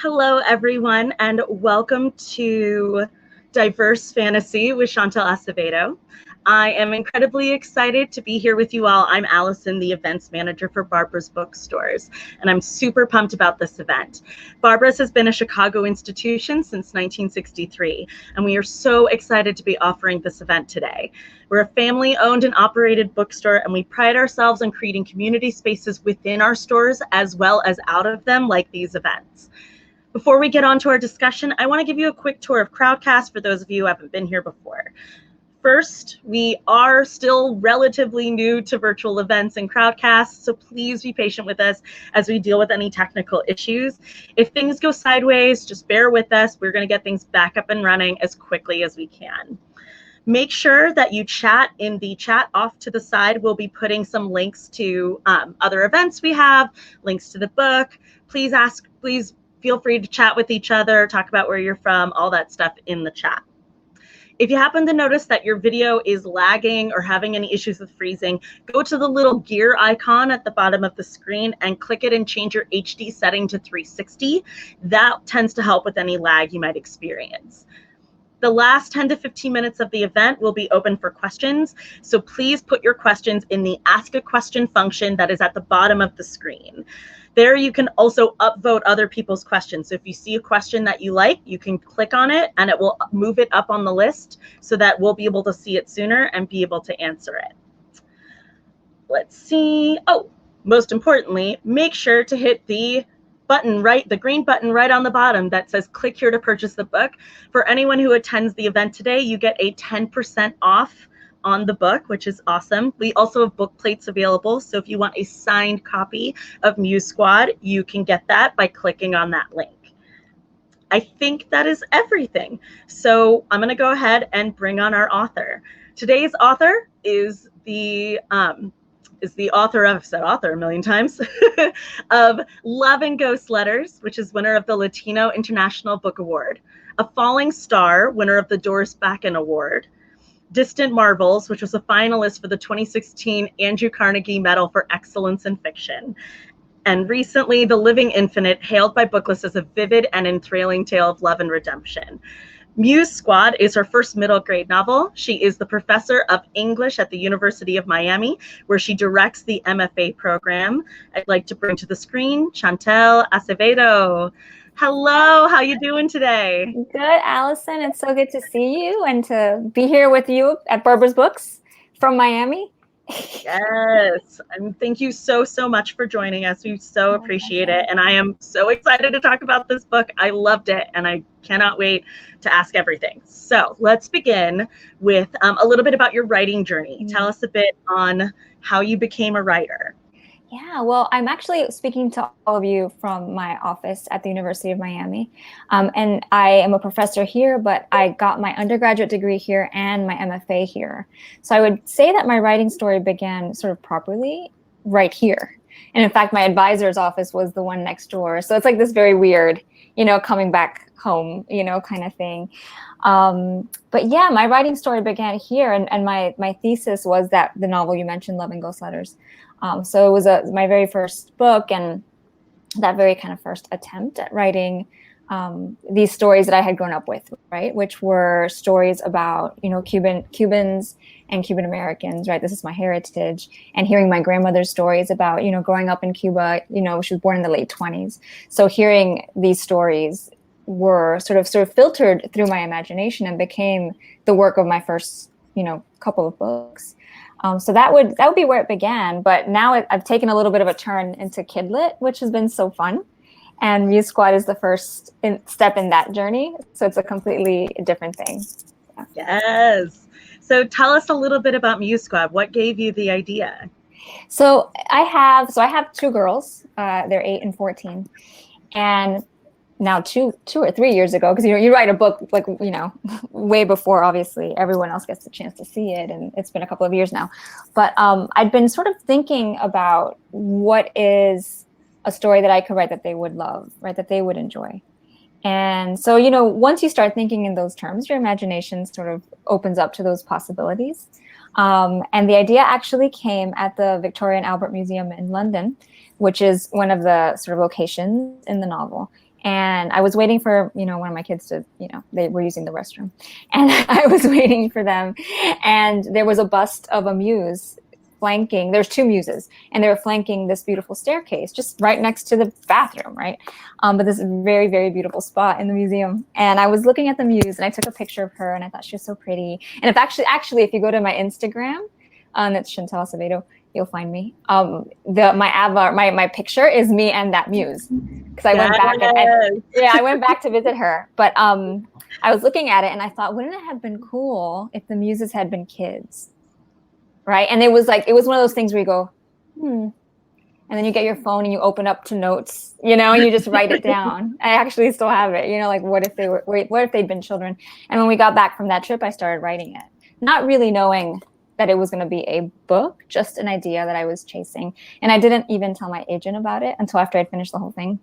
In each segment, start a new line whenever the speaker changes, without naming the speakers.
Hello, everyone, and welcome to Diverse Fantasy with Chantel Acevedo. I am incredibly excited to be here with you all. I'm Allison, the events manager for Barbara's Bookstores, and I'm super pumped about this event. Barbara's has been a Chicago institution since 1963, and we are so excited to be offering this event today. We're a family-owned and operated bookstore, and we pride ourselves on creating community spaces within our stores as well as out of them, like these events. Before we get on to our discussion, I want to give you a quick tour of Crowdcast for those of you who haven't been here before. First, we are still relatively new to virtual events and Crowdcast, so please be patient with us as we deal with any technical issues. If things go sideways, just bear with us. We're going to get things back up and running as quickly as we can. Make sure that you chat in the chat off to the side. We'll be putting some links to other events we have, links to the book. Please feel free to chat with each other, talk about where you're from, all that stuff in the chat. If you happen to notice that your video is lagging or having any issues with freezing, go to the little gear icon at the bottom of the screen and click it and change your HD setting to 360. That tends to help with any lag you might experience. The last 10 to 15 minutes of the event will be open for questions, so please put your questions in the Ask a Question function that is at the bottom of the screen. There you can also upvote other people's questions. So if you see a question that you like, you can click on it and it will move it up on the list so that we'll be able to see it sooner and be able to answer it. Let's see. Oh, most importantly, make sure to hit the green button right on the bottom that says click here to purchase the book. For anyone who attends the event today, you get a 10% off on the book, which is awesome. We also have book plates available, so if you want a signed copy of Muse Squad, you can get that by clicking on that link. I think that is everything. So I'm going to go ahead and bring on our author. Today's author is the author of, I've said author a million times, of Love and Ghost Letters, which is winner of the Latino International Book Award, A Falling Star, winner of the Doris Bakken Award, Distant Marvels, which was a finalist for the 2016 Andrew Carnegie Medal for Excellence in Fiction, and recently The Living Infinite, hailed by Booklist as a vivid and enthralling tale of love and redemption. Muse Squad is her first middle grade novel. She is the professor of English at the University of Miami, where she directs the MFA program. I'd like to bring to the screen Chantel Acevedo. Hello, how you doing today?
Good, Allison. It's so good to see you and to be here with you at Barbara's Books from Miami.
Yes, and thank you so much for joining us. We so appreciate it, and I am so excited to talk about this book. I loved it, and I cannot wait to ask everything. So let's begin with a little bit about your writing journey. Tell us a bit on how you became a writer.
Yeah, well, I'm actually speaking to all of you from my office at the University of Miami. And I am a professor here, but I got my undergraduate degree here and my MFA here. So I would say that my writing story began sort of properly right here. And in fact, my advisor's office was the one next door. So it's like this very weird, coming back home, kind of thing. But yeah, my writing story began here. And my thesis was that the novel you mentioned, Love and Ghost Letters. So it was my very first book and that very kind of first attempt at writing these stories that I had grown up with, right? Which were stories about, Cubans and Cuban Americans, right? This is my heritage. And hearing my grandmother's stories about, growing up in Cuba, she was born in the late 1920s. So hearing these stories were sort of filtered through my imagination and became the work of my first, couple of books. So that would be where it began. But now I've taken a little bit of a turn into Kidlit, which has been so fun. And Muse Squad is the first step in that journey. So it's a completely different thing.
Yeah. Yes. So tell us a little bit about Muse Squad. What gave you the idea?
So I have two girls. They're 8 and 14. And now 2 or 3 years ago, because you write a book way before obviously everyone else gets the chance to see it, and it's been a couple of years now. But I'd been sort of thinking about what is a story that I could write that they would love, right, that they would enjoy. And so once you start thinking in those terms, your imagination sort of opens up to those possibilities. And the idea actually came at the Victoria and Albert Museum in London, which is one of the sort of locations in the novel. And I was waiting for, one of my kids to, they were using the restroom. And I was waiting for them. And there was a bust of a muse flanking. There's two muses. And they were flanking this beautiful staircase just right next to the bathroom, right? But this very, very beautiful spot in the museum. And I was looking at the muse and I took a picture of her and I thought she was so pretty. And if actually, if you go to my Instagram, that's Chantel Acevedo, you'll find me. My avatar, my picture is me and that muse. Because I went back I went back to visit her. But I was looking at it and I thought, wouldn't it have been cool if the muses had been kids? Right. And it was one of those things where you go, And then you get your phone and you open up to notes, and you just write it down. I actually still have it, like what if they'd been children? And when we got back from that trip, I started writing it, not really knowing that it was going to be a book, just an idea that I was chasing. And I didn't even tell my agent about it until after I'd finished the whole thing.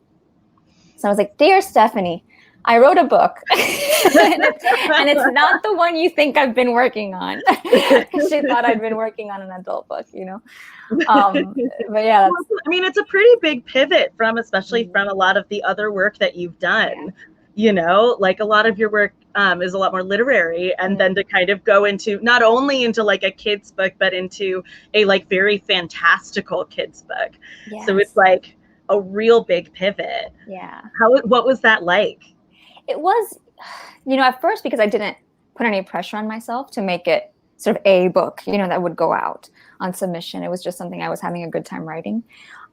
So I was like, "Dear Stephanie, I wrote a book and it's not the one you think I've been working on." She thought I'd been working on an adult book, But yeah,
it's a pretty big pivot especially from a lot of the other work that you've done. Like a lot of your work is a lot more literary, and then to kind of go into not only into like a kid's book, but into a like very fantastical kid's book. Yes. So it's like a real big pivot.
Yeah.
What was that like?
It was, at first, because I didn't put any pressure on myself to make it sort of a book, that would go out on submission. It was just something I was having a good time writing.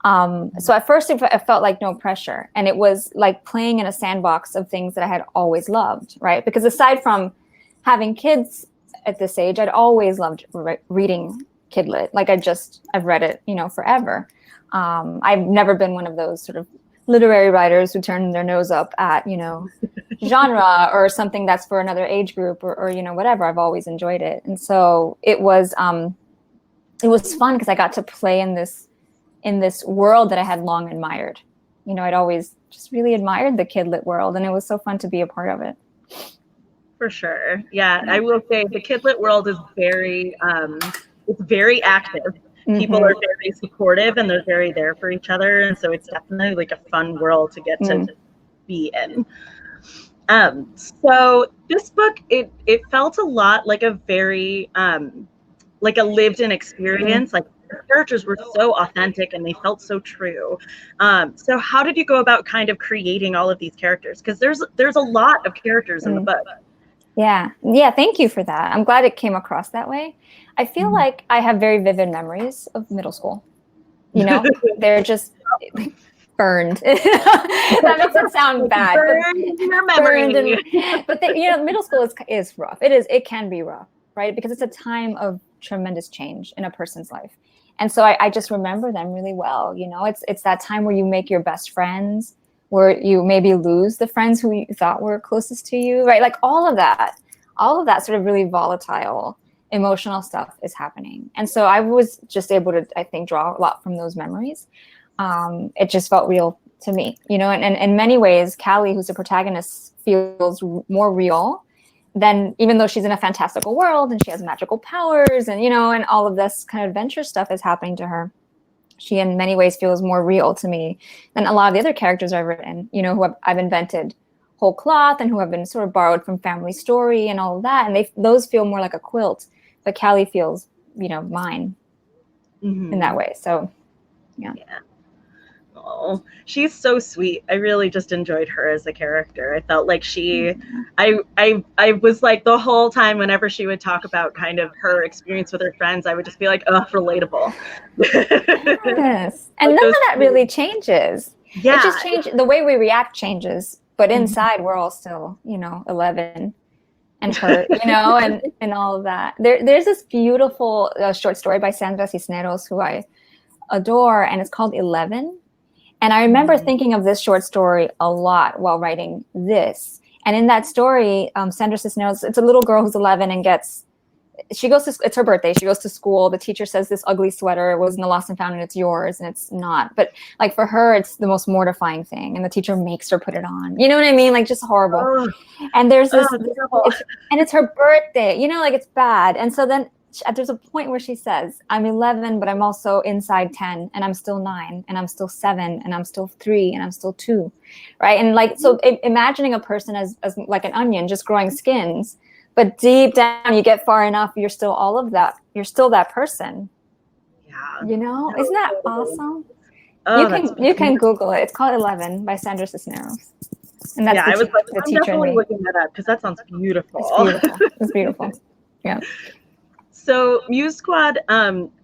So at first it felt like no pressure, and it was like playing in a sandbox of things that I had always loved, right? Because aside from having kids at this age, I'd always loved reading kidlit. Like I've read it, forever. I've never been one of those sort of literary writers who turn their nose up at, genre or something that's for another age group or whatever. I've always enjoyed it. And so it was fun because I got to play in this world that I had long admired. I'd always just really admired the kidlit world, and it was so fun to be a part of it.
For sure. Yeah, I will say the kidlit world is very, it's very active. People are very supportive and they're very there for each other. And so it's definitely like a fun world to get to be in. So this book, it felt a lot like a very, like a lived in experience. Like the characters were so authentic and they felt so true. So how did you go about kind of creating all of these characters? Because there's a lot of characters in the book.
Yeah. Thank you for that. I'm glad it came across that way. I feel like I have very vivid memories of middle school. They're just burned. That makes it sound bad. But middle school is rough. It can be rough, right? Because it's a time of tremendous change in a person's life. And so I just remember them really well. It's that time where you make your best friends, where you maybe lose the friends who you thought were closest to you, right? Like all of that sort of really volatile emotional stuff is happening. And so I was just able to, I think, draw a lot from those memories. It just felt real to me, and in many ways, Callie, who's the protagonist, feels more real than, even though she's in a fantastical world and she has magical powers and, and all of this kind of adventure stuff is happening to her. She in many ways feels more real to me than a lot of the other characters I've written, who I've invented whole cloth and who have been sort of borrowed from family story and all of that. And those feel more like a quilt, but Callie feels, mine in that way. So, yeah.
Oh, she's so sweet. I really just enjoyed her as a character. I felt like I was like the whole time whenever she would talk about kind of her experience with her friends, I would just be like, oh, relatable.
Yes. And none of that really changes. Yeah. It just changes. The way we react changes, but inside we're all still, 11 and hurt, and all of that. There's this beautiful short story by Cassandra Cisneros, who I adore, and it's called 11. And I remember thinking of this short story a lot while writing this. And in that story, Sandra Cisneros, it's a little girl who's 11 and it's her birthday. She goes to school. The teacher says this ugly sweater was in the lost and found and it's yours, and it's not. But like for her, it's the most mortifying thing. And the teacher makes her put it on. You know what I mean? Like just horrible. And there's this, and it's her birthday, like it's bad. And so then there's a point where she says, I'm 11, but I'm also inside 10, and I'm still 9, and I'm still 7, and I'm still 3, and I'm still 2, right? And like, so imagining a person as like an onion, just growing skins, but deep down, you get far enough, you're still all of that. You're still that person.
Yeah.
You know, isn't that awesome?
Oh,
you can Google it. It's called 11 by Sandra Cisneros. And that's
I was like,
the
I'm
teacher
definitely
in me.
looking that up because that sounds beautiful.
It's beautiful. It's beautiful. Yeah.
So Muse Squad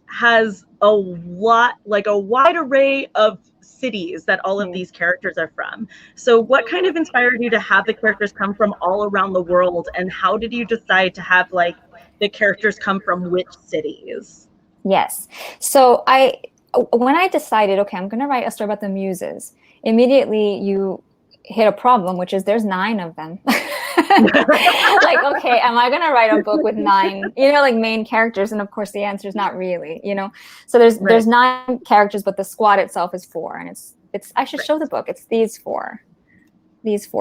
has a lot, like a wide array of cities that all of these characters are from. So what kind of inspired you to have the characters come from all around the world, and how did you decide to have like the characters come from which cities?
Yes. So when I decided, okay, I'm going to write a story about the Muses, immediately you hit a problem, which is there's 9 of them. Like, okay, am I going to write a book with 9, like main characters? And of course the answer is not really, So there's 9 characters, but the squad itself is 4. And it's I should show the book. It's these 4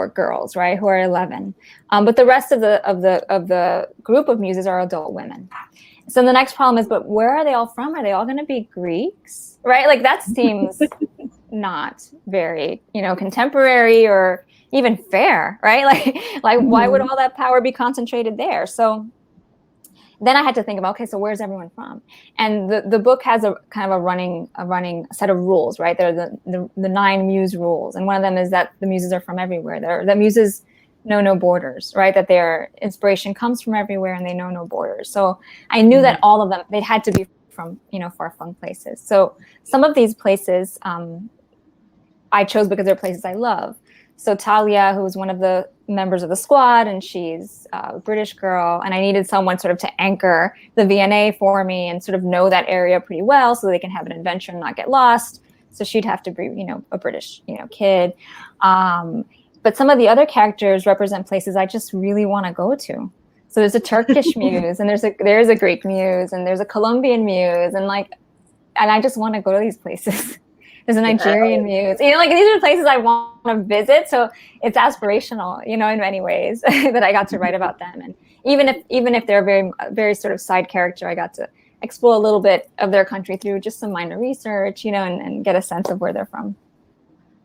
girls, right, who are 11. But the rest of the group of muses are adult women. So the next problem is, but where are they all from? Are they all going to be Greeks, right? Like that seems not very, contemporary or even fair, right? Like why would all that power be concentrated there? So then I had to think about, okay, so where's everyone from? And the book has a kind of a running set of rules, right? There are the 9 muse rules, and one of them is that the muses are from everywhere. The muses know no borders, right? That their inspiration comes from everywhere and they know no borders. So I knew that all of them, they had to be from, far-flung places. So some of these places I chose because they're places I love. So Talia, who's one of the members of the squad, and she's a British girl, and I needed someone sort of to anchor the VNA for me and sort of know that area pretty well so they can have an adventure and not get lost. So she'd have to be, a British, kid. But some of the other characters represent places I just really want to go to. So there's a Turkish muse, and there's a Greek muse, and there's a Colombian muse, and I just want to go to these places. There's a Nigerian muse. These are places I want to visit. So it's aspirational, in many ways that I got to write about them. And even if they're very, very sort of side character, I got to explore a little bit of their country through just some minor research, and get a sense of where they're from.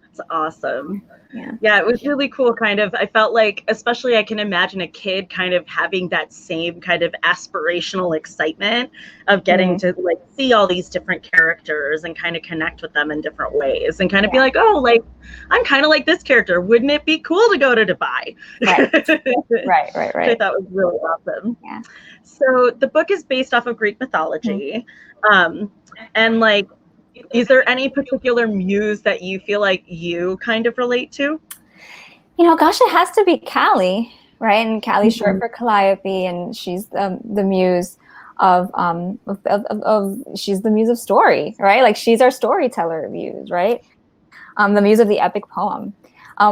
That's awesome. Yeah, it was really cool. Kind of, I felt like, especially I can imagine a kid kind of having that same kind of aspirational excitement of getting to like see all these different characters and kind of connect with them in different ways and kind of be like, oh, like I'm kind of like this character. Wouldn't it be cool to go to Dubai?
Right.
I thought was really awesome.
Yeah.
So the book is based off of Greek mythology, and like, is there any particular muse that you feel like you kind of relate to?
Gosh, it has to be Callie, right? And Callie's short for Calliope, and she's the muse of she's the muse of story, right? Like she's our storyteller muse, right? The muse of the epic poem,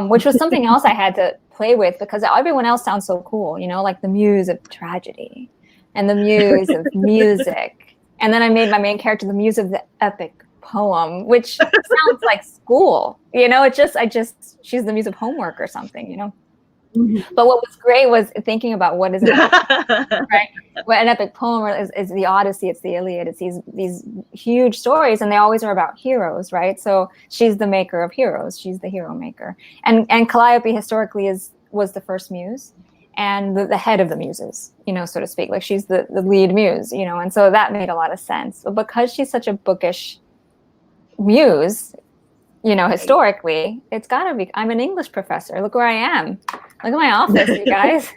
which was something else I had to play with because everyone else sounds so cool, like the muse of tragedy and the muse of music. And then I made my main character the muse of the epic poem, which sounds like school, she's the muse of homework or something, But what was great was thinking about what is an epic, right? What an epic poem is the Odyssey, it's the Iliad, it's these huge stories, and they always are about heroes, right? So she's the maker of heroes, she's the hero maker, and Calliope historically was the first muse and the head of the muses, so to speak. Like she's the lead muse, and so that made a lot of sense. But because she's such a bookish muse, historically, it's gotta be. I'm an English professor. Look where I am. Look at my office, you guys.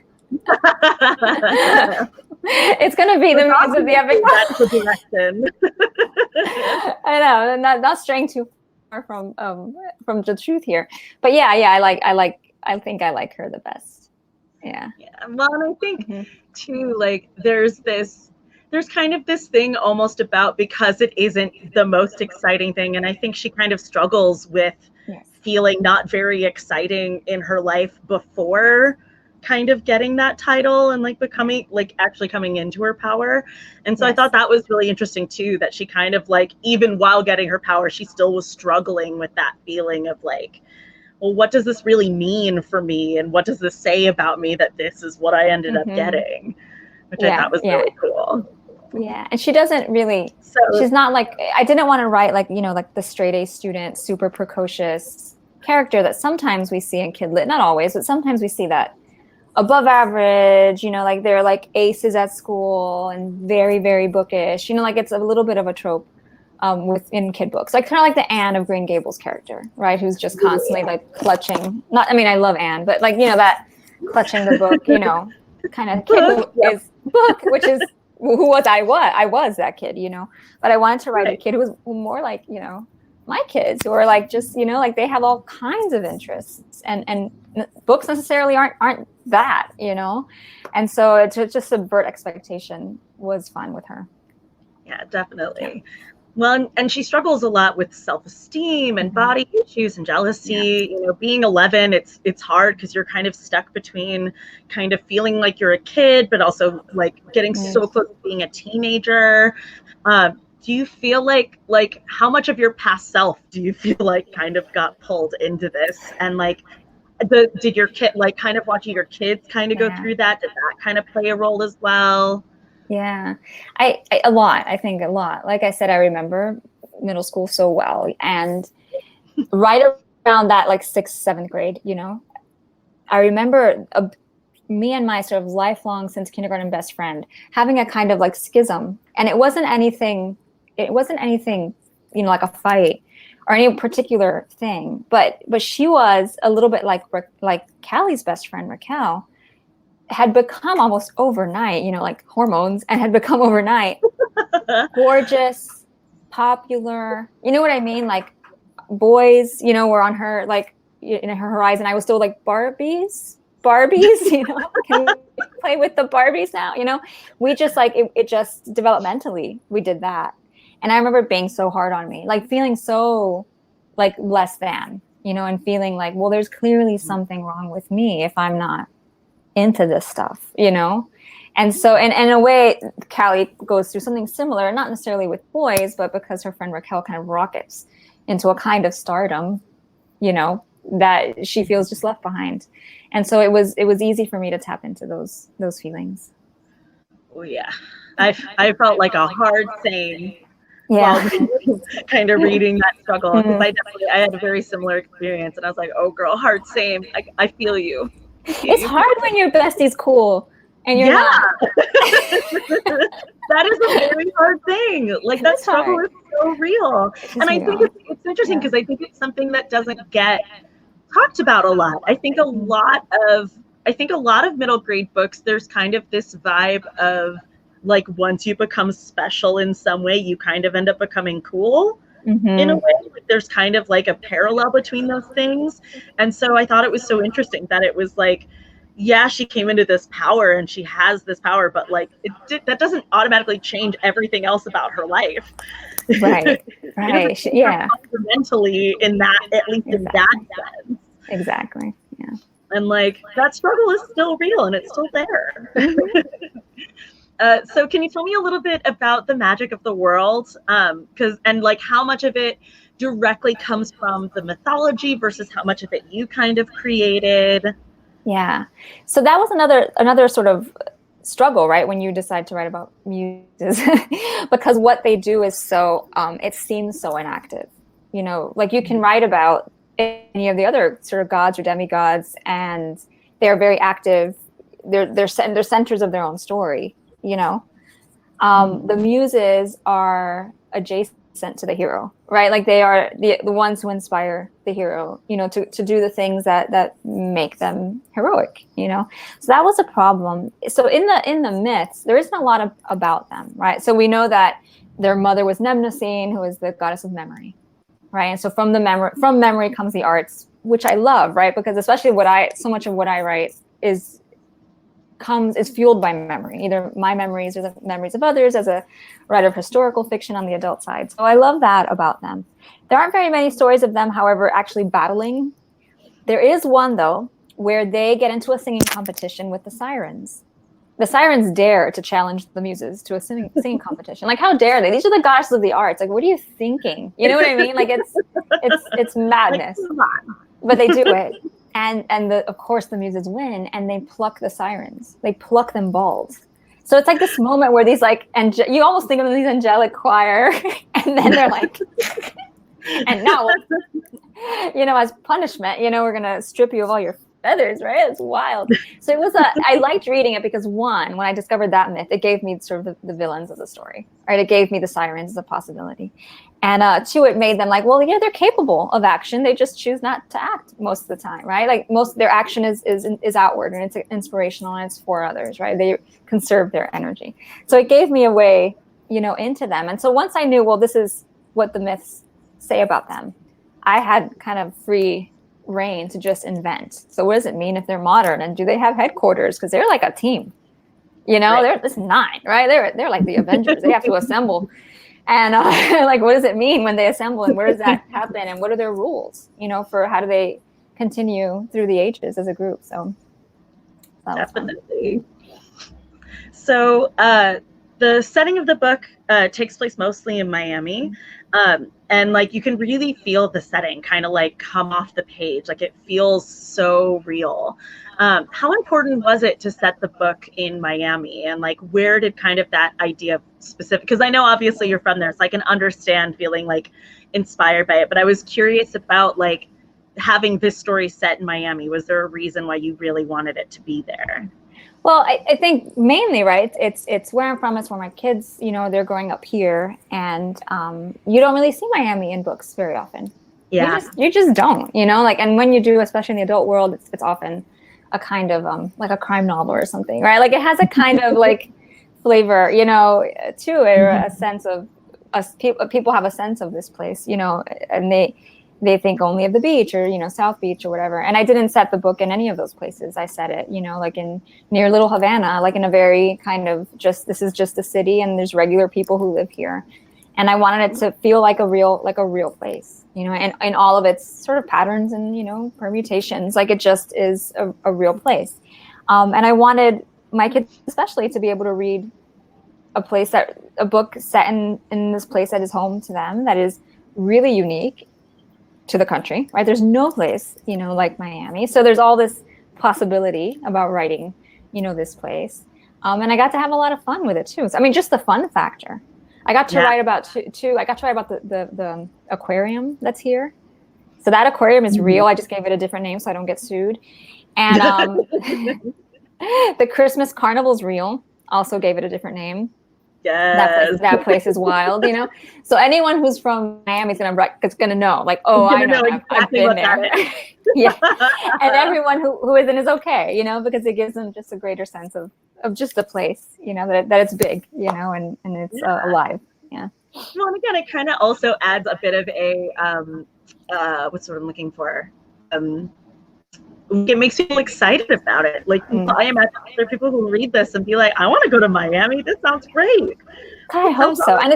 It's gonna be the muse of the epic.
That's the direction.
I know, not straying too far from the truth here, but yeah, I think I like her the best. Yeah.
Well, and I think too, like there's kind of this thing almost about, because it isn't the most exciting thing, and I think she kind of struggles with feeling not very exciting in her life before kind of getting that title and like becoming, like actually coming into her power. And so I thought that was really interesting too, that she kind of like, even while getting her power, she still was struggling with that feeling of like, well, what does this really mean for me? And what does this say about me that this is what I ended up getting? Which I thought was really cool.
Yeah, and she doesn't really.
So
she's not like, I didn't want to write like, like the straight A student, super precocious character that sometimes we see in kid lit. Not always, but sometimes we see that above average. Like they're like aces at school and very, very bookish. Like it's a little bit of a trope within kid books, like kind of like the Anne of Green Gables character, right? Who's just constantly like clutching. Not, I mean, I love Anne, but like that clutching the book, kind of kid is book, which is who was I? I was that kid, But I wanted to write a kid who was more like my kids, who are like just like they have all kinds of interests, and books necessarily aren't that, and so to just subvert expectation was fun with her.
Yeah, definitely. Well, and she struggles a lot with self-esteem and body issues and jealousy. Being 11, it's hard because you're kind of stuck between kind of feeling like you're a kid, but also like getting so close to being a teenager. Do you feel like how much of your past self do you feel like kind of got pulled into this? And like, did your kid, like kind of watching your kids kind of go through that? Did that kind of play a role as well?
Yeah, I think a lot. Like I said, I remember middle school so well. And right around that, like 6th, 7th grade, I remember me and my sort of lifelong, since kindergarten best friend, having a kind of like schism. And it wasn't anything, like a fight or any particular thing. But she was a little bit like Callie's best friend, Raquel, had become almost overnight, like hormones, and had become overnight gorgeous, popular. You know what I mean? Like boys, were on her, like in her horizon. I was still like Barbies, can we play with the Barbies now? We just like, it just developmentally, we did that. And I remember it being so hard on me, like feeling so like less than, and feeling like, well, there's clearly something wrong with me if I'm not into this stuff, and so in a way, Callie goes through something similar, not necessarily with boys, but because her friend Raquel kind of rockets into a kind of stardom, that she feels just left behind. And so it was easy for me to tap into those feelings.
Oh yeah, I felt like a hard same.
Yeah.
While kind of reading that struggle, because I had a very similar experience, and I was like, oh girl, hard same. I feel you.
It's hard when your bestie's cool and you're not.
That is a very hard thing. Like that struggle is so real. And I think it's interesting because I think it's something that doesn't get talked about a lot. I think a lot of middle grade books, there's kind of this vibe of like, once you become special in some way, you kind of end up becoming cool. In a way, there's kind of like a parallel between those things. And so I thought it was so interesting that it was like, yeah, she came into this power and she has this power, but like that doesn't automatically change everything else about her life.
Right. Yeah.
Fundamentally, in that, at least in that sense.
Exactly. Yeah.
And like that struggle is still real and it's still there. So can you tell me a little bit about the magic of the world? And like how much of it directly comes from the mythology versus how much of it you kind of created?
Yeah. So that was another sort of struggle, right? When you decide to write about muses, because what they do is so, it seems so inactive, like you can write about any of the other sort of gods or demigods and they're very active. They're centers of their own story. The muses are adjacent to the hero, right? Like they are the ones who inspire the hero, to do the things that make them heroic, So that was a problem. So in the myths, there isn't a lot about them, right? So we know that their mother was Mnemosyne, who is the goddess of memory, right? And so from memory comes the arts, which I love, right? Because especially so much of what I write is fueled by memory, either my memories or the memories of others, as a writer of historical fiction on the adult side. So I love that about them. There aren't very many stories of them, however, actually battling. There is one, though, where they get into a singing competition with the sirens. The sirens dare to challenge the muses to a singing competition. Like, how dare they? These are the goddesses of the arts. Like, what are you thinking? You know what I mean? Like, it's madness. But they do it. And of course the muses win and they pluck the sirens. They pluck them bald. So it's like this moment where these like, you almost think of these angelic choir, and then they're like, and now, as punishment, we're going to strip you of all your feathers, right? It's wild. So I liked reading it because, one, when I discovered that myth, it gave me sort of the villains of the story, right? It gave me the sirens as a possibility. And two, it made them like, well, yeah, they're capable of action. They just choose not to act most of the time, right? Like their action is outward, and it's inspirational, and it's for others, right? They conserve their energy. So it gave me a way, into them. And so once I knew, well, this is what the myths say about them, I had kind of free reign to just invent. So what does it mean if they're modern, and do they have headquarters? Because they're like a team, right. There's 9, right? They're like the Avengers. They have to assemble. And like, what does it mean when they assemble, and where does that happen, and what are their rules, for how do they continue through the ages as a group? So
definitely. So the setting of the book takes place mostly in Miami. And like, you can really feel the setting kind of like come off the page. Like, it feels so real. How important was it to set the book in Miami, and like, where did kind of that idea specific, because I know obviously you're from there, so I can understand feeling like inspired by it, but I was curious about like having this story set in Miami. Was there a reason why you really wanted it to be there?
Well, I think mainly, right, it's where I'm from. It's where my kids, they're growing up here, and you don't really see Miami in books very often.
Yeah,
you just don't, like, and when you do, especially in the adult world, it's often a kind of like a crime novel or something, right? Like, it has a kind of like flavor, to it, or a sense of people have a sense of this place, and they think only of the beach, or South Beach or whatever. And I didn't set the book in any of those places. I set it, like near Little Havana, like in a very kind of this is just a city, and there's regular people who live here. And I wanted it to feel like a real place, and all of its sort of patterns and permutations. Like, it just is a real place. And I wanted my kids especially to be able to read a book set in this place that is home to them, that is really unique to the country, right? There's no place, like Miami. So there's all this possibility about writing, this place. And I got to have a lot of fun with it too. So, I mean, just the fun factor. I got to write about the aquarium that's here. So that aquarium is real. I just gave it a different name so I don't get sued. And the Christmas carnival is real. Also gave it a different name.
Yes.
That place is wild, So anyone who's from Miami is gonna know, like, oh, I know, I've been there. Yeah. And everyone who isn't is okay, because it gives them just a greater sense of just the place, that it's big, and it's alive. Yeah.
Well, and again, it kind of also adds a bit of a what's what I'm looking for. It makes people excited about it. Like, I imagine there are people who read this and be like, I want to go to Miami. This sounds great.
I hope so. And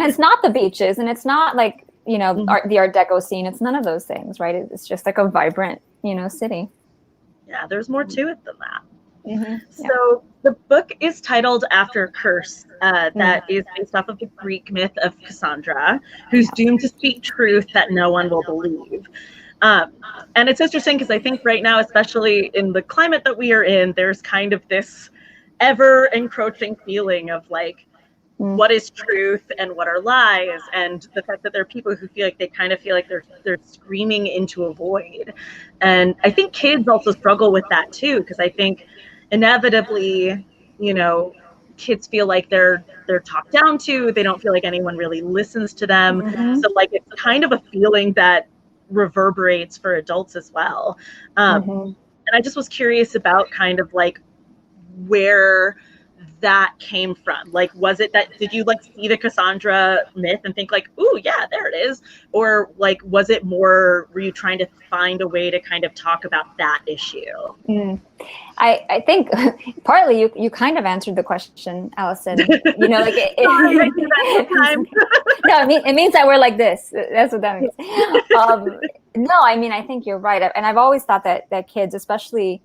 it's not the beaches, and it's not like, the Art Deco scene. It's none of those things, right? It's just like a vibrant, city.
Yeah, there's more to it than that. Mm-hmm. So the book is titled after Curse, that is based off of the Greek myth of Cassandra, who's doomed to speak truth that no one will believe. And it's interesting because I think right now, especially in the climate that we are in, there's kind of this ever encroaching feeling of like, what is truth and what are lies, and the fact that there are people who feel like they kind of feel like they're screaming into a void. And I think kids also struggle with that too, because I think inevitably, kids feel like they're talked down to. They don't feel like anyone really listens to them. Mm-hmm. So like, it's kind of a feeling that reverberates for adults as well. And I just was curious about kind of like where that came from. Like, was it that, did you like see the Cassandra myth and think like, ooh, yeah, there it is? Or like, was it more, were you trying to find a way to kind of talk about that issue?
I think partly you kind of answered the question, Allison. Like no, it means that we're like this. That's what that means. No, I mean, I think you're right. And I've always thought that kids, especially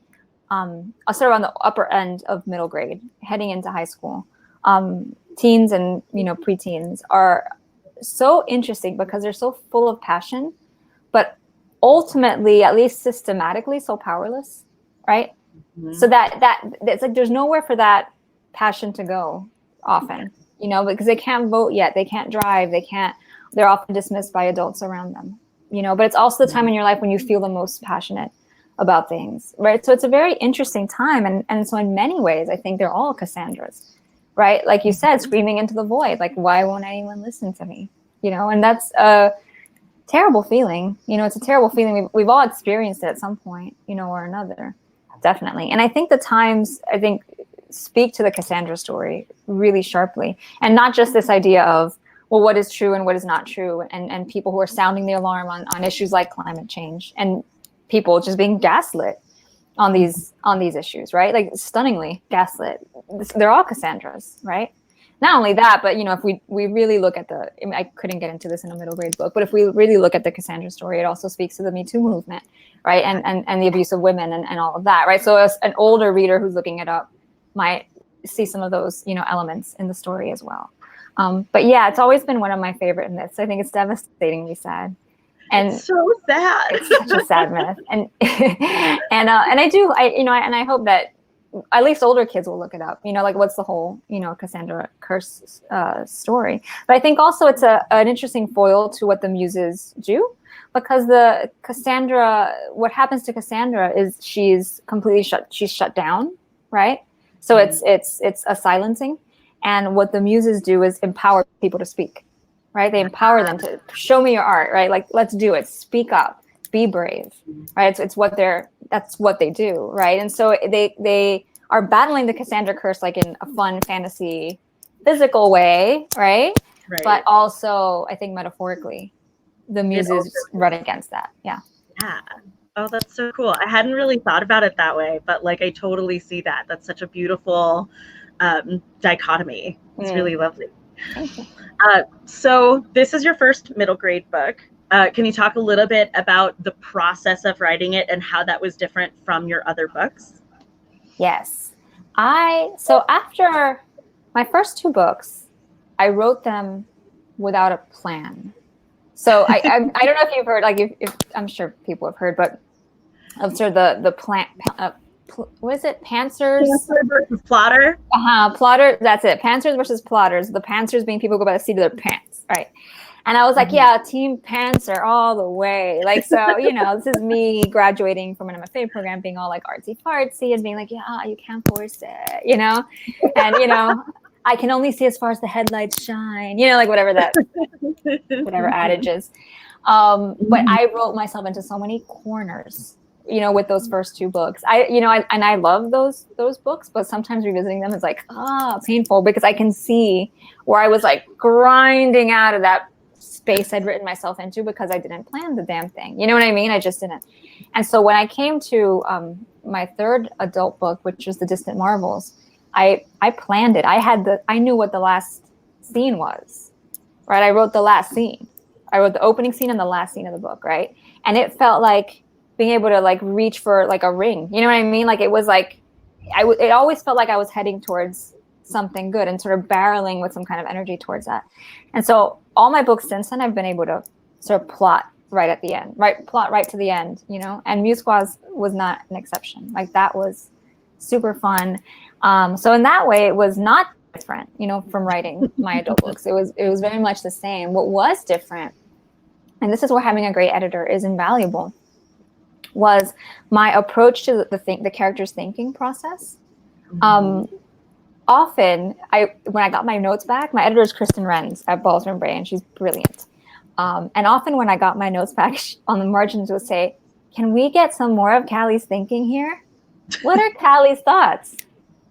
sort of on the upper end of middle grade, heading into high school, teens and preteens are so interesting because they're so full of passion, but ultimately, at least systematically, so powerless, right? Mm-hmm. So that it's like there's nowhere for that passion to go often, you know, because they can't vote yet. They can't drive. They're often dismissed by adults around them, you know, but it's also the time in your life when you feel the most passionate about things, right? So it's a very interesting time. And so in many ways, I think they're all Cassandras, right? Like you said, screaming into the void, like, why won't anyone listen to me? You know, and that's a terrible feeling. You know, it's a terrible feeling. We've all experienced it at some point, you know, or another, definitely. And I think the times, speak to the Cassandra story really sharply. And not just this idea of, well, what is true and what is not true, and people who are sounding the alarm on issues like climate change, and people just being gaslit on these issues, right? Like stunningly gaslit. They're all Cassandras, right? Not only that, but, you know, if we really look at I couldn't get into this in a middle grade book, but if we really look at the Cassandra story, it also speaks to the Me Too movement, right? And the abuse of women and all of that, right? So as an older reader who's looking it up might see some of those, you know, elements in the story as well. But yeah, it's always been one of my favorite myths. I think it's devastatingly sad. And
it's so sad.
It's such a sad myth. And I hope that at least older kids will look it up, you know, like what's the whole, you know, Cassandra Curse story. But I think also it's an interesting foil to what the Muses do, because what happens to Cassandra is she's completely shut down, right? So it's a silencing. And what the Muses do is empower people to speak, right? They empower them to show me your art, right? Like, let's do it. Speak up, be brave, right? That's what they do, right? And so they are battling the Cassandra Curse like in a fun fantasy, physical way, right? But also, I think metaphorically, the Muses run against that. Yeah.
Yeah. Oh, that's so cool. I hadn't really thought about it that way, but like I totally see that. That's such a beautiful dichotomy. It's really lovely. So this is your first middle grade book. Can you talk a little bit about the process of writing it and how that was different from your other books?
Yes. So after my first two books, I wrote them without a plan. So I don't know if you've heard, like if I'm sure people have heard, but of sort of the plant, what is it? Pantsers?
Pantser versus plotter?
Plotter, that's it. Pantsers versus plotters. The pantsers being people who go by the seat of their pants, right? And I was like, yeah, team pantser all the way. Like, so, you know, this is me graduating from an MFA program, being all like artsy fartsy and being like, yeah, you can't force it, you know? And, you know, I can only see as far as the headlights shine, you know, like whatever adage is. But I wrote myself into so many corners, you know, with those first two books. I love those books, but sometimes revisiting them is like, painful, because I can see where I was like grinding out of that space I'd written myself into because I didn't plan the damn thing. You know what I mean? I just didn't. And so when I came to my third adult book, which was The Distant Marvels, I planned it. I knew what the last scene was, right? I wrote the last scene. I wrote the opening scene and the last scene of the book, right? And it felt like being able to like reach for like a ring. You know what I mean? Like it was like, it always felt like I was heading towards something good and sort of barreling with some kind of energy towards that. And so all my books since then, I've been able to sort of plot right at the end, plot right to the end, you know, and Muse Squad was not an exception. Like that was super fun. So in that way, it was not different, you know, from writing my adult books. It was very much the same. What was different, and this is where having a great editor is invaluable, was my approach to the character's thinking process. Often, when I got my notes back, my editor is Kristen Renz at Balls and Bray, and she's brilliant. And often when I got my notes back, on the margins would say, "Can we get some more of Callie's thinking here? What are Callie's thoughts?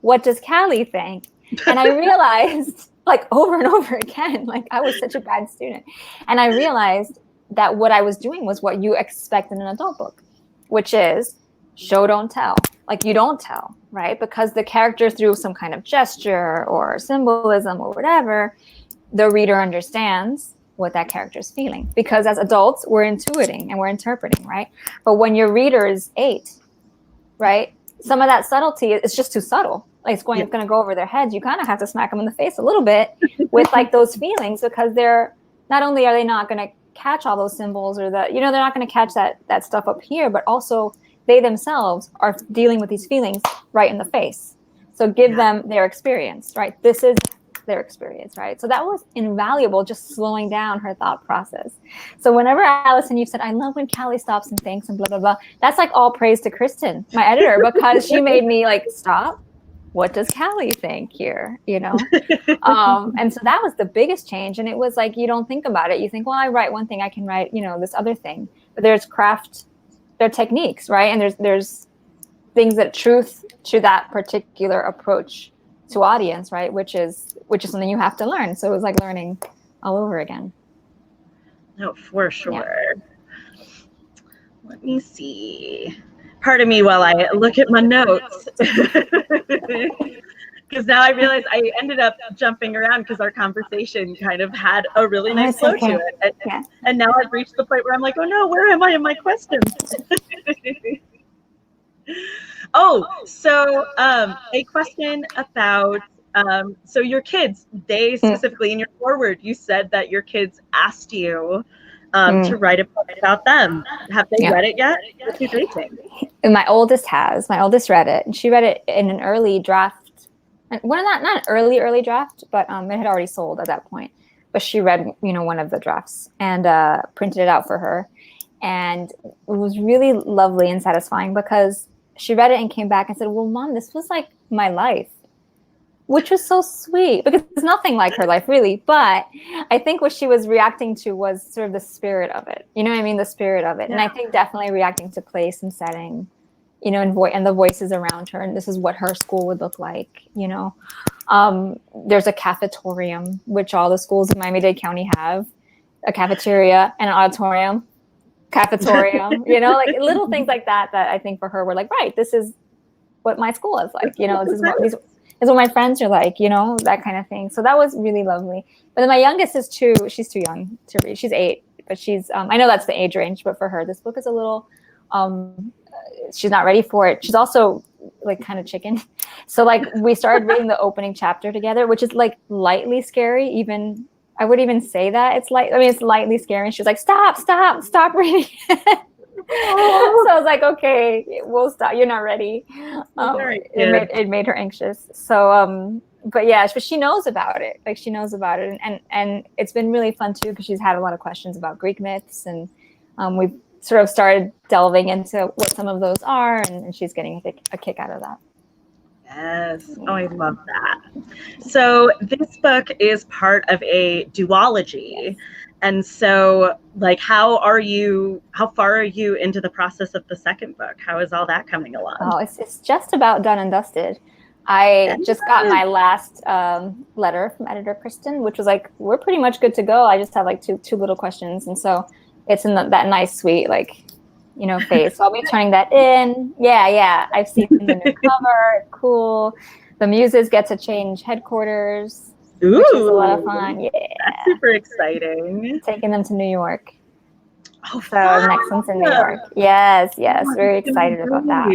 What does Callie think?" And I realized, like over and over again, like I was such a bad student. And I realized that what I was doing was what you expect in an adult book, which is show, don't tell. Like you don't tell, right? Because the character, through some kind of gesture or symbolism or whatever, the reader understands what that character is feeling. Because as adults, we're intuiting and we're interpreting, right? But when your reader is 8, right? Some of that subtlety is just too subtle. Like it's going to go over their heads. You kind of have to smack them in the face a little bit with like those feelings, because they're not only are they not going to catch all those symbols or that, you know, they're not going to catch that stuff up here, but also they themselves are dealing with these feelings right in the face. So give them their experience, right? This is their experience, right? So that was invaluable, just slowing down her thought process. So whenever Allison, you said, I love when Callie stops and thinks and blah, blah, blah. That's like all praise to Kristen, my editor, because she made me like, stop. What does Callie think here? You know? And so that was the biggest change. And it was like, you don't think about it. You think, well, I write one thing, I can write, you know, this other thing. But there's craft, there are techniques, right? And there's things that truth to that particular approach to audience, right? Which is something you have to learn. So it was like learning all over again.
No, for sure. Yeah. Let me see. Pardon me while I look at my notes. Because now I realize I ended up jumping around because our conversation kind of had a really nice flow to it. And now I've reached the point where I'm like, oh no, where am I in my questions? Oh, so a question about, so your kids, they specifically in your foreword, you said that your kids asked you to write a book about them. Have they read it yet? What do they think?
My oldest read it, and she read it in an early draft. Well, not an early draft, but it had already sold at that point. But she read, you know, one of the drafts and printed it out for her. And it was really lovely and satisfying because she read it and came back and said, well, Mom, this was like my life, which was so sweet because it's nothing like her life really. But I think what she was reacting to was sort of the spirit of it. You know what I mean? The spirit of it. Yeah. And I think definitely reacting to place and setting, you know, and the voices around her. And this is what her school would look like, you know. There's a cafetorium, which all the schools in Miami-Dade County have, a cafeteria and an auditorium. Cafetorium, you know, like little things like that I think for her were like, right, this is what my school is like, you know, this is what my friends are like, you know, that kind of thing. So that was really lovely. But then my youngest is she's too young to read. She's 8, but she's I know that's the age range, but for her this book is a little she's not ready for it. She's also like kind of chicken. So like we started reading the opening chapter together, which is like lightly scary. Even I wouldn't even say that it's it's lightly scary. And she was like, stop reading it. So I was like, okay, we'll stop. You're not ready. It made her anxious. So, but yeah, but she knows about it. Like she knows about it. And it's been really fun too, because she's had a lot of questions about Greek myths, and we've sort of started delving into what some of those are, and she's getting a kick out of that.
Yes. Oh, I love that. So this book is part of a duology. Yes. And so like, how far are you into the process of the second book? How is all that coming along?
Oh, it's just about done and dusted. I just got my last letter from editor Kristen, which was like, we're pretty much good to go. I just have like two little questions. And so it's in that nice, sweet, like, you know, phase. So I'll be turning that in. Yeah. I've seen the new cover. Cool. The Muses get to change headquarters, which is a lot of fun. Yeah.
That's super exciting.
Taking them to New York.
Oh,
so the next one's in New York. Yes. Very excited about that.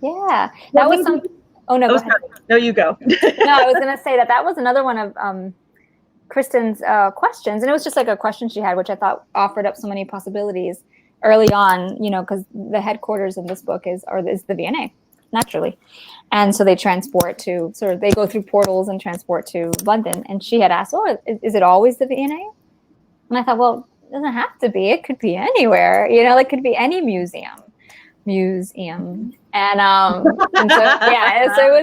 Yeah. That was some. Oh, no, go ahead.
No, you go.
No, I was going to say that was another one of Kristen's questions. And it was just like a question she had, which I thought offered up so many possibilities early on, you know, because the headquarters in this book is the V&A, naturally. And so they transport to, they go through portals and transport to London. And she had asked, oh, is it always the V&A? And I thought, well, it doesn't have to be. It could be anywhere, you know, it could be any museum. And so, yeah, so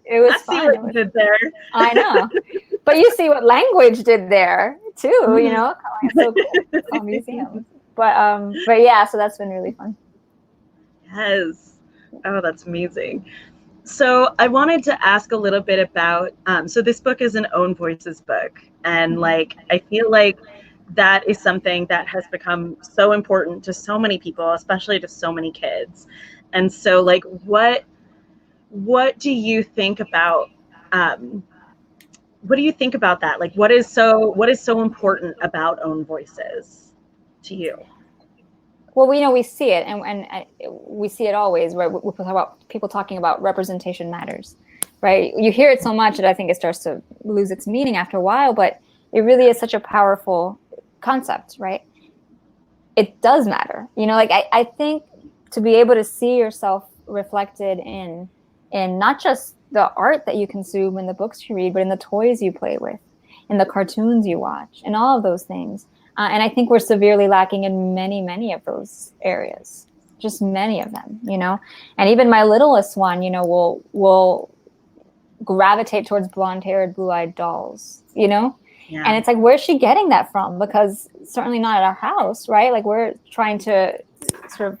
it was fun.
See what you did there.
I know. But you see what language did there too, you know, it's so cool. All museums. But yeah, so that's been really fun.
Yes. Oh, that's amazing. So I wanted to ask a little bit about, so this book is an own voices book. And like, I feel like that is something that has become so important to so many people, especially to so many kids. And so like, what do you think about, that? Like, what is so important about own voices to you?
Well, you know, we see it, and we see it always, right? We talk about people talking about representation matters, right? You hear it so much that I think it starts to lose its meaning after a while, but it really is such a powerful concept, right? It does matter. You know, like I think to be able to see yourself reflected in not just the art that you consume and the books you read, but in the toys you play with, in the cartoons you watch, and all of those things. And I think we're severely lacking in many, many of those areas, just many of them, you know. And even my littlest one, you know, will gravitate towards blonde-haired, blue-eyed dolls, you know. Yeah. And it's like, where's she getting that from? Because certainly not at our house, right? Like, we're trying to sort of,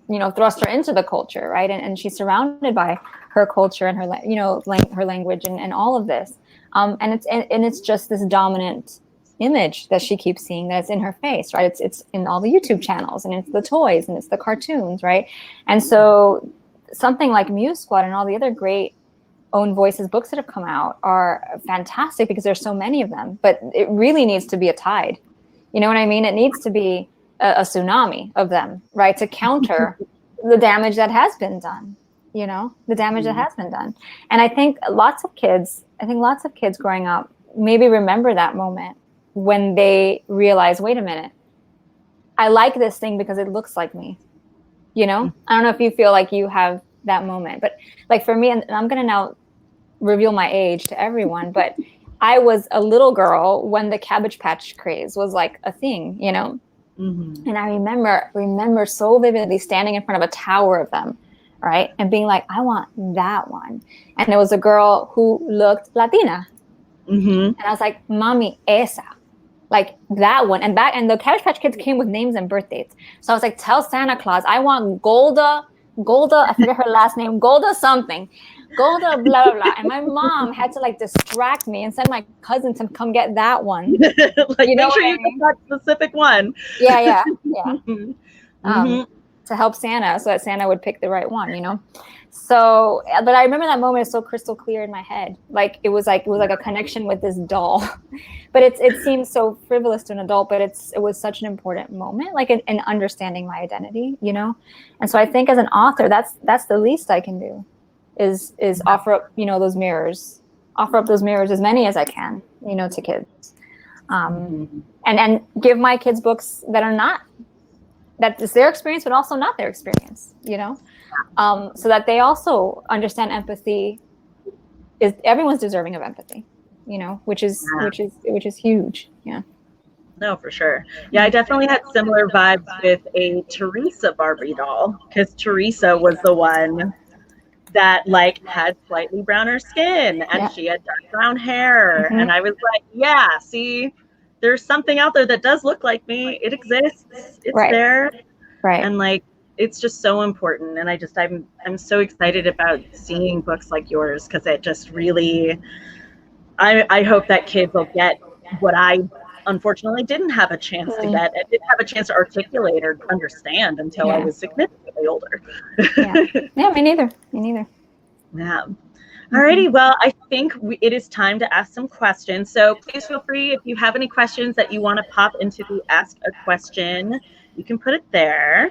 you know, thrust her into the culture, right? And she's surrounded by her culture and her, you know, her language and all of this. And it's just this dominant image that she keeps seeing that's in her face, right? It's in all the YouTube channels, and it's the toys, and it's the cartoons, right? And so something like Muse Squad and all the other great own voices books that have come out are fantastic because there's so many of them, but it really needs to be a tide. You know what I mean? It needs to be a tsunami of them, right? To counter the damage that has been done, you know, the damage that has been done. And I think lots of kids growing up maybe remember that moment when they realize, wait a minute, I like this thing because it looks like me. You know, I don't know if you feel like you have that moment, but like for me, and I'm going to now reveal my age to everyone, but I was a little girl when the Cabbage Patch craze was like a thing, you know? Mm-hmm. And I remember so vividly standing in front of a tower of them, right? And being like, I want that one. And there was a girl who looked Latina. Mm-hmm. And I was like, Mommy, esa. Like that one. And the Cabbage Patch Kids came with names and birth dates. So I was like, tell Santa Claus, I want Golda, I forget her last name, Golda something. Golda blah, blah, blah. And my mom had to like distract me and send my cousin to come get that one.
Like, you know, make sure you get that specific one.
Yeah. Mm-hmm. To help Santa, so that Santa would pick the right one, you know? So, but I remember that moment is so crystal clear in my head. Like it was like a connection with this doll, but it seems so frivolous to an adult, but it was such an important moment, like in understanding my identity, you know? And so I think as an author, that's the least I can do is offer up, you know, those mirrors, as many as I can, you know, to kids. And give my kids books that are not, that is their experience, but also not their experience, you know? So that they also understand empathy is everyone's deserving of empathy, you know, which is huge. Yeah.
No, for sure. Yeah, I definitely had similar vibes with a Teresa Barbie doll, because Teresa was the one that like had slightly browner skin and she had dark brown hair. Mm-hmm. And I was like, yeah, see, there's something out there that does look like me. It exists. It's there. Right. And like, it's just so important. And I'm so excited about seeing books like yours, because it just really, I hope that kids will get what I unfortunately didn't have a chance to get. I didn't have a chance to articulate or understand until I was significantly older.
Yeah, me neither.
Yeah. Alrighty, well, I think it is time to ask some questions. So please feel free, if you have any questions that you want to pop into the Ask a Question, you can put it there.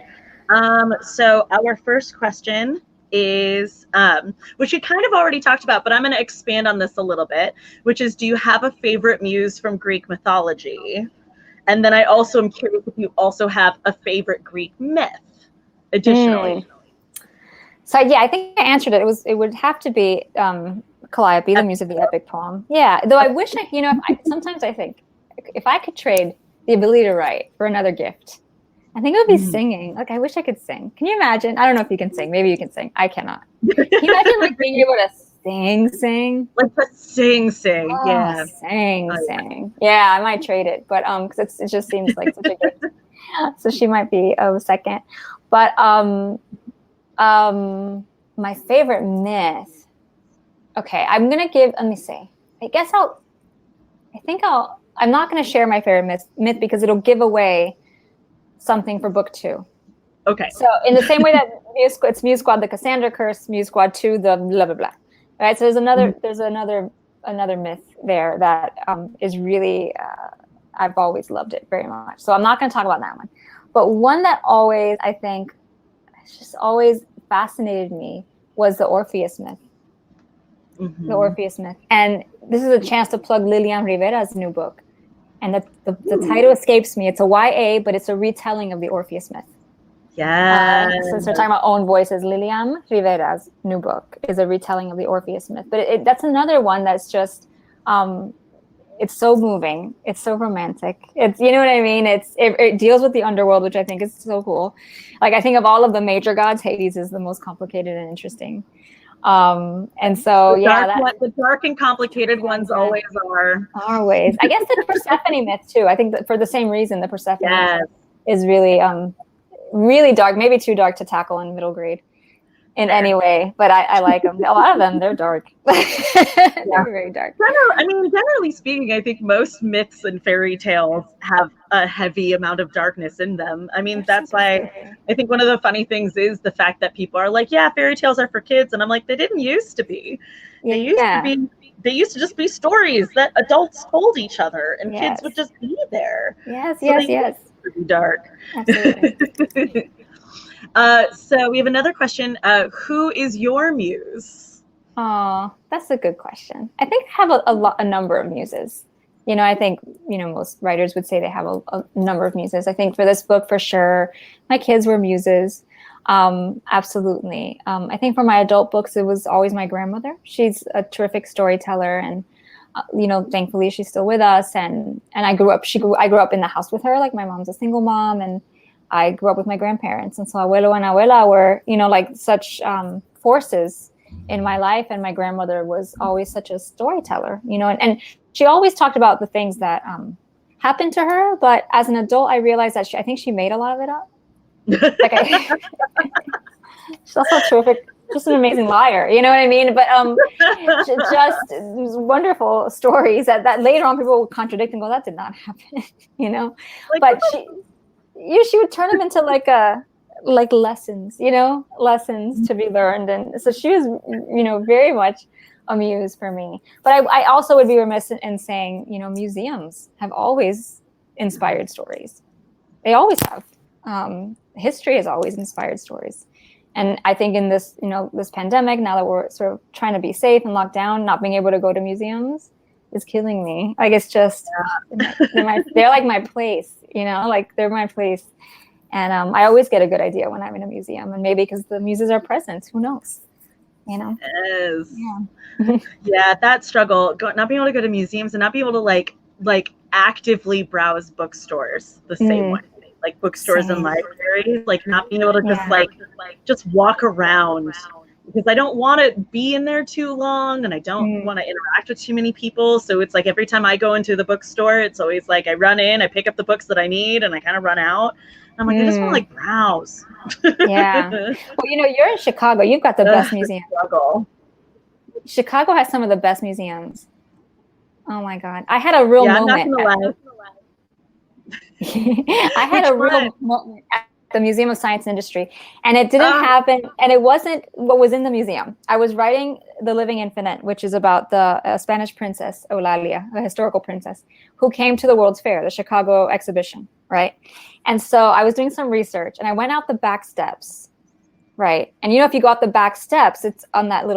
So our first question is, which you kind of already talked about, but I'm going to expand on this a little bit, which is, do you have a favorite muse from Greek mythology? And then I also am curious if you also have a favorite Greek myth additionally.
So yeah, I think I answered it. It would have to be Calliope, the muse of the epic poem. Yeah, though I wish sometimes I think if I could trade the ability to write for another gift, I think it would be singing. Like, I wish I could sing. Can you imagine? I don't know if you can sing. Maybe you can sing. I cannot. Can you imagine like being able to sing?
Like the sing.
Oh, yeah. Sing. Yeah, I might trade it, but because it just seems like such a gift. So she might be second. But my favorite myth. Okay, I'm gonna give. Let me see. I'm not gonna share my favorite myth because it'll give away something for book 2.
Okay.
So in the same way that it's Muse Squad, the Cassandra Curse, Muse Squad 2, the blah blah blah. Right. So there's another myth there that is really I've always loved it very much. So I'm not going to talk about that one, but one that always I think just always fascinated me was the Orpheus Myth. The Orpheus Myth, and this is a chance to plug Lilian Rivera's new book. And the title escapes me. It's a YA, but it's a retelling of the Orpheus Myth.
Yes.
Since we're talking about own voices, Lilian Rivera's new book is a retelling of the Orpheus myth. But that's another one that's just, it's so moving. It's so romantic. It's, you know what I mean? It deals with the underworld, which I think is so cool. Like, I think of all of the major gods, Hades is the most complicated and interesting. And so,
the dark and complicated ones always are.
Always. I guess the Persephone myth too. I think that for the same reason, the Persephone myth is really, really dark, maybe too dark to tackle in middle grade in any way, but I like them. A lot of them, they're dark. They're very dark.
Generally speaking, I think most myths and fairy tales have a heavy amount of darkness in them. I mean, that's why I think one of the funny things is the fact that people are like, yeah, fairy tales are for kids. And I'm like, they didn't used to be. They used to just be stories that adults told each other and kids would just be there.
Yes.
Pretty dark.
Absolutely.
So we have another question. Who is your muse?
Oh, that's a good question. I think I have a number of muses. I think, most writers would say they have a number of muses. I think for this book, for sure, my kids were muses. Absolutely. I think for my adult books, it was always my grandmother. She's a terrific storyteller, and thankfully she's still with us. And I grew up in the house with her. Like, my mom's a single mom, and I grew up with my grandparents. And so abuelo and abuela were, like such forces in my life. And my grandmother was always such a storyteller, and she always talked about the things that happened to her. But as an adult, I realized that I think she made a lot of it up. She's also terrific, just an amazing liar, you know what I mean? But just wonderful stories that later on people will contradict and go, that did not happen, But she would turn them into like lessons, lessons to be learned. And so she was, very much a muse for me. But I also would be remiss in saying, museums have always inspired stories. They always have. History has always inspired stories. And I think in this, this pandemic, now that we're sort of trying to be safe and locked down, not being able to go to museums is killing me. Like, it's just, they're like my place, they're my place. And I always get a good idea when I'm in a museum, and maybe because the muses are present, who knows,
Yes.
Yeah.
Yeah, that struggle, not being able to go to museums and not being able to like actively browse bookstores the same way. Like bookstores and libraries, like not being able to just walk around, because I don't want to be in there too long, and I don't want to interact with too many people. So it's like every time I go into the bookstore, it's always like I run in, I pick up the books that I need, and I kind of run out. And I'm like, I just want to browse.
Yeah. Well, you're in Chicago. You've got the best museum. Chicago has some of the best museums. Oh my God. I had a real moment.
I'm not gonna lie.
I had a real moment at the Museum of Science and Industry, and it didn't happen, and it wasn't what was in the museum. I was writing The Living Infinite, which is about the Spanish princess Eulalia, a historical princess, who came to the World's Fair, the Chicago exhibition, right? And so I was doing some research, and I went out the back steps, right? And if you go out the back steps, it's on that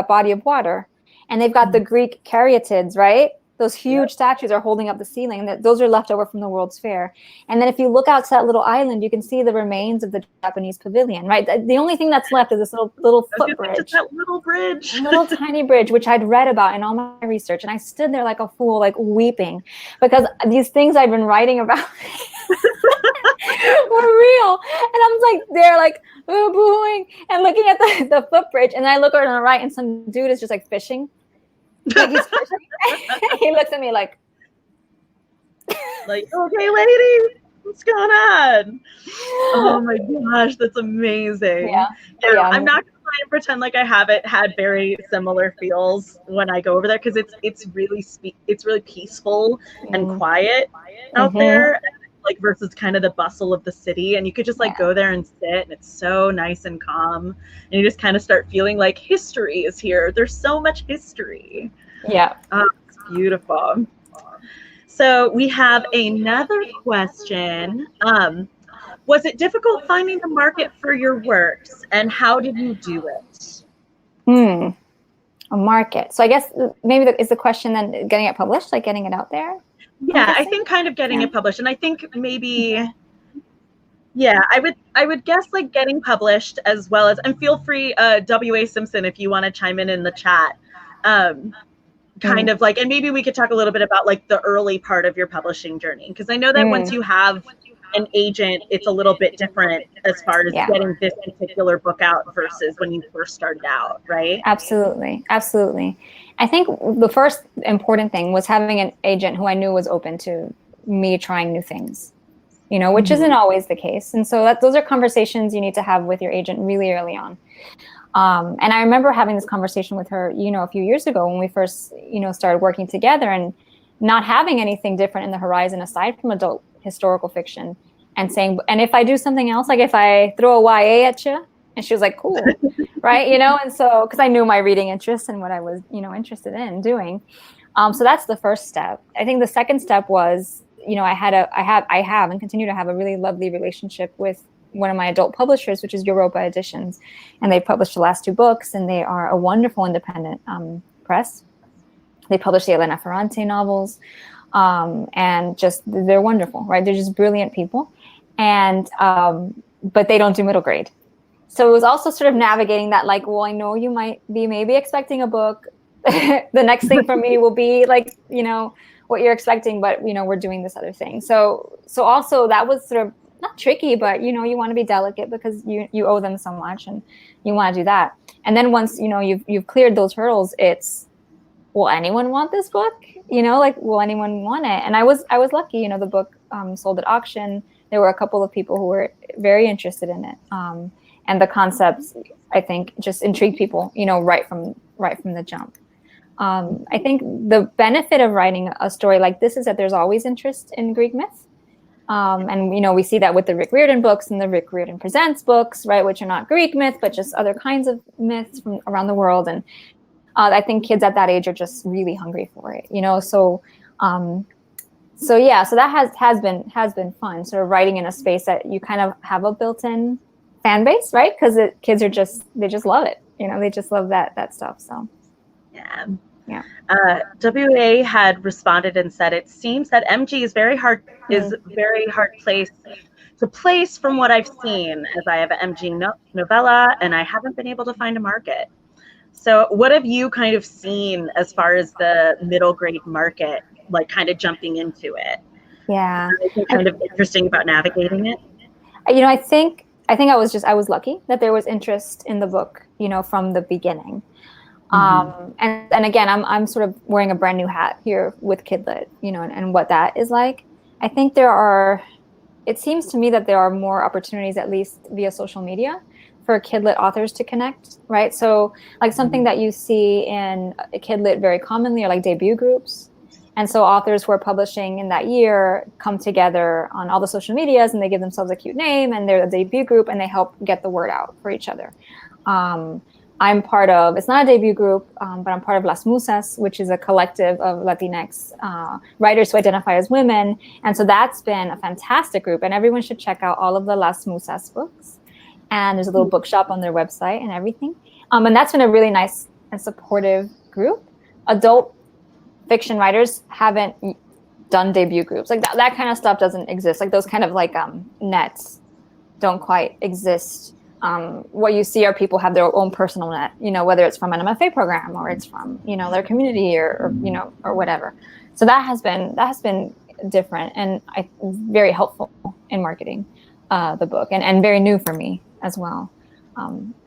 body of water, and they've got the Greek caryatids, right? Those huge statues are holding up the ceiling. Those are left over from the World's Fair. And then if you look out to that little island, you can see the remains of the Japanese pavilion, right? The only thing that's left is this little footbridge.
Just that little bridge.
A little tiny bridge, which I'd read about in all my research. And I stood there like a fool, like weeping, because these things I'd been writing about were real. And I'm like, they're like, booing, and looking at the footbridge. And then I look over on the right, and some dude is just like fishing. Like, he's fishing. He looks at me like,
okay, lady, what's going on? Oh my gosh, that's amazing. Yeah. I'm not gonna try and pretend like I haven't had very similar feels when I go over there, because it's really peaceful and quiet out there, versus kind of the bustle of the city. And you could just go there and sit, and it's so nice and calm, and you just kind of start feeling like history is here. There's so much history.
Yeah.
It's beautiful. So we have another question. Was it difficult finding the market for your works, and how did you do it?
A market. So I guess maybe is the question then getting it published, like getting it out there?
Yeah, I think kind of getting it published. And I think maybe Yeah, I would guess like getting published as well as, and feel free, WA Simpson, if you want to chime in the chat. Kind of like, and maybe we could talk a little bit about like the early part of your publishing journey, because I know that once you have an agent, it's a little bit different as far as getting this particular book out versus when you first started out, right?
Absolutely. Absolutely. I think the first important thing was having an agent who I knew was open to me trying new things, you know, which isn't always the case. And so those are conversations you need to have with your agent really early on. And I remember having this conversation with her, you know, a few years ago when we first, you know, started working together, and not having anything different in the horizon aside from adult historical fiction, and saying, and if I do something else, like if I throw a YA at you, and she was like, cool, right? You know, and so, because I knew my reading interests and what I was, you know, interested in doing. So that's the first step. I think the second step was, you know, I have and continue to have a really lovely relationship with one of my adult publishers, which is Europa Editions, and they published the last 2 books, and they are a wonderful independent press. They publish the Elena Ferrante novels, and just they're wonderful, right? They're just brilliant people, and but they don't do middle grade. So it was also sort of navigating that, like, well, I know you might be maybe expecting a book. The next thing for me will be like, you know, what you're expecting, but you know, we're doing this other thing. So also that was sort of not tricky, but you know, you want to be delicate because you owe them so much, and you want to do that. And then once you know you've cleared those hurdles, it's, will anyone want this book? You know, like, will anyone want it? And I was lucky. You know, the book sold at auction. There were a couple of people who were very interested in it, and the concepts, I think, just intrigued people. You know, right from the jump. I think the benefit of writing a story like this is that there's always interest in Greek myth. And, you know, we see that with the Rick Riordan books and the Rick Riordan Presents books, right, which are not Greek myth, but just other kinds of myths from around the world. And I think kids at that age are just really hungry for it, you know. So that has been fun, sort of writing in a space that you kind of have a built-in fan base, right? Because kids are they just love it, you know, they just love that stuff. So
yeah.
Yeah.
WA had responded and said, it seems that MG is very hard place to place from what I've seen, as I have an MG novella and I haven't been able to find a market. So what have you kind of seen as far as the middle grade market, like kind of jumping into it?
Yeah.
Kind of interesting about navigating it?
You know, I think I was lucky that there was interest in the book, you know, from the beginning. And again, I'm sort of wearing a brand new hat here with Kidlit, you know, and what that is like. I think it seems to me that there are more opportunities, at least via social media, for Kidlit authors to connect, right? So like something that you see in Kidlit very commonly are like debut groups. And so authors who are publishing in that year come together on all the social medias, and they give themselves a cute name, and they're a debut group, and they help get the word out for each other. I'm part of, it's not a debut group, but I'm part of Las Musas, which is a collective of Latinx writers who identify as women. And so that's been a fantastic group, and everyone should check out all of the Las Musas books. And there's a little bookshop on their website and everything. And that's been a really nice and supportive group. Adult fiction writers haven't done debut groups. Like that kind of stuff doesn't exist. Like those kind of like nets don't quite exist. What you see are people have their own personal net, you know, whether it's from an MFA program or it's from, you know, their community or you know, or whatever. So that has been different and very helpful in marketing the book and very new for me as well.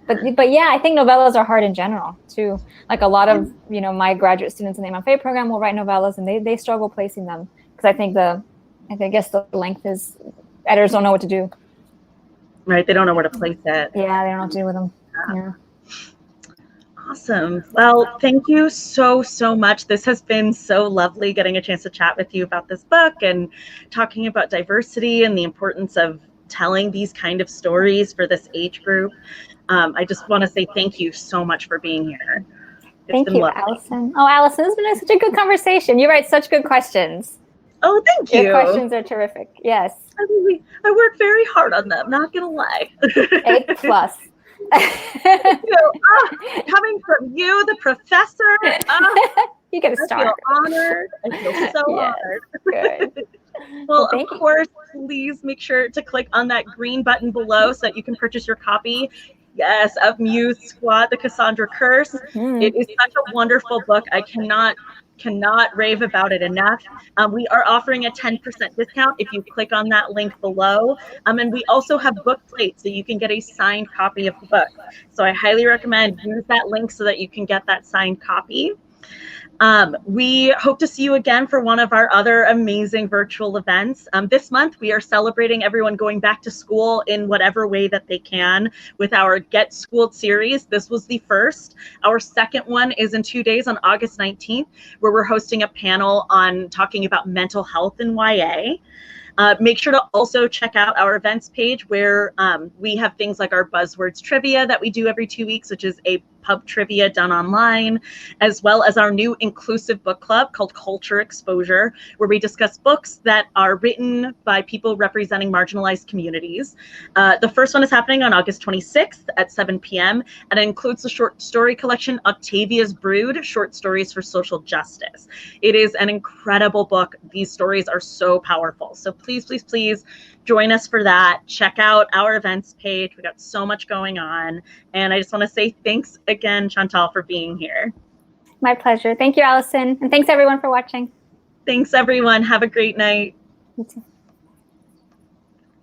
But yeah, I think novellas are hard in general too. Like a lot of, you know, my graduate students in the MFA program will write novellas and they struggle placing them because I guess the length is, editors don't know what to do.
Right, they don't know where to place it.
Yeah, they don't know what to do with them. Yeah.
Awesome. Well, thank you so much. This has been so lovely getting a chance to chat with you about this book and talking about diversity and the importance of telling these kind of stories for this age group. I just want to say thank you so much for being here.
Thank you, lovely. Allison. Oh, Allison, it's been such a good conversation. You write such good questions.
Oh, thank you.
Your questions are terrific. Yes.
I work very hard on them, not gonna lie.
A+.
Coming from you, the professor.
You get a star.
I feel honored. I feel so honored.
Good.
Well,
Thank
of
you.
course, please make sure to click on that green button below so that you can purchase your copy. Yes, of Muse Squad, the Cassandra Curse. It is such a wonderful book. I cannot rave about it enough. We are offering a 10% discount if you click on that link below. And we also have book plates, so you can get a signed copy of the book. So I highly recommend use that link so that you can get that signed copy. We hope to see you again for one of our other amazing virtual events. This month, we are celebrating everyone going back to school in whatever way that they can with our Get Schooled series. This was the first. Our second one is in 2 days on August 19th, where we're hosting a panel on talking about mental health in YA. Make sure to also check out our events page where we have things like our buzzwords trivia that we do every 2 weeks, which is a pub trivia done online, as well as our new inclusive book club called Culture Exposure, where we discuss books that are written by people representing marginalized communities. The first one is happening on August 26th at 7 p.m. and it includes the short story collection Octavia's Brood, Short Stories for Social Justice. It is an incredible book. These stories are so powerful. So please, please, please join us for that. Check out our events page. We got so much going on. And I just want to say thanks again, Chantal, for being here.
My pleasure. Thank you, Allison. And thanks everyone for watching.
Thanks, everyone. Have a great night.
You too.